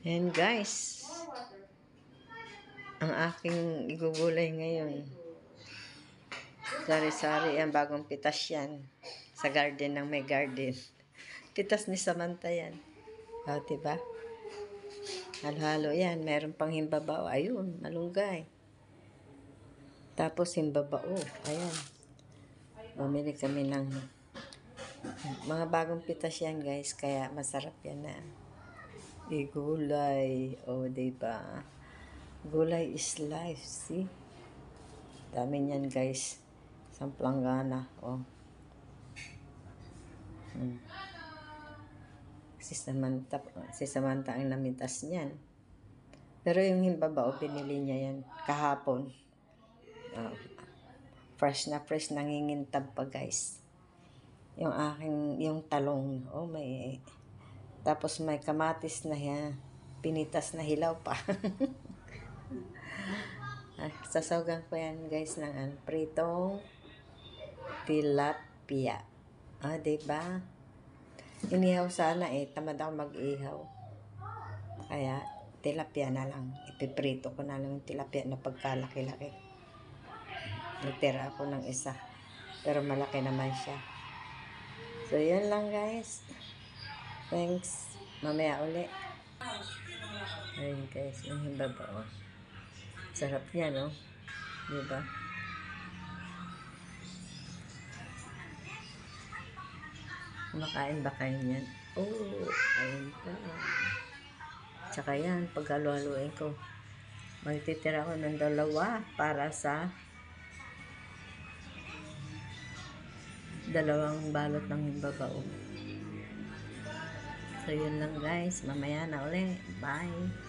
Ayan guys, ang aking igugulay ngayon. Sari-sari yan, bagong pitas yan. Sa garden ng may garden. Pitas ni Samantha yan. O, diba? Halo-halo yan. Meron pang himbabao. Ayun, malunggay. Tapos himbabao. Ayan. Bumili kami ng mga bagong pitas yan guys. Kaya masarap yan na igulay. O, diba? Gulay is life. See? Dami niyan guys. Isang planggana. Oh. Si Samantha ang namitas niyan. Pero yung himbabao, binili niya yan kahapon. Fresh na fresh, nangingintab pa guys. Yung talong. Oh, may... Tapos may kamatis na yan. Pinitas na hilaw pa. Sasawgan ko yan guys ng pritong tilapia. Diba? Inihaw sana tamad ako mag-ihaw. Kaya tilapia na lang. Ipiprito ko na lang yung tilapia na pagkalaki-laki. Nagtira ako ng isa. Pero malaki naman siya. So, yun lang guys. Thanks. Mamaya uli. Ayun guys, yung himbabao. Sarap niya, no? Diba? Kumakain ba kayo niyan? Oh, ayun pa. Tsaka yan, paghalu-haluin ko. Magtitira ko ng 2 para sa 2 balot ng himbabao. So, yun lang guys. Mamaya na ulit. Bye!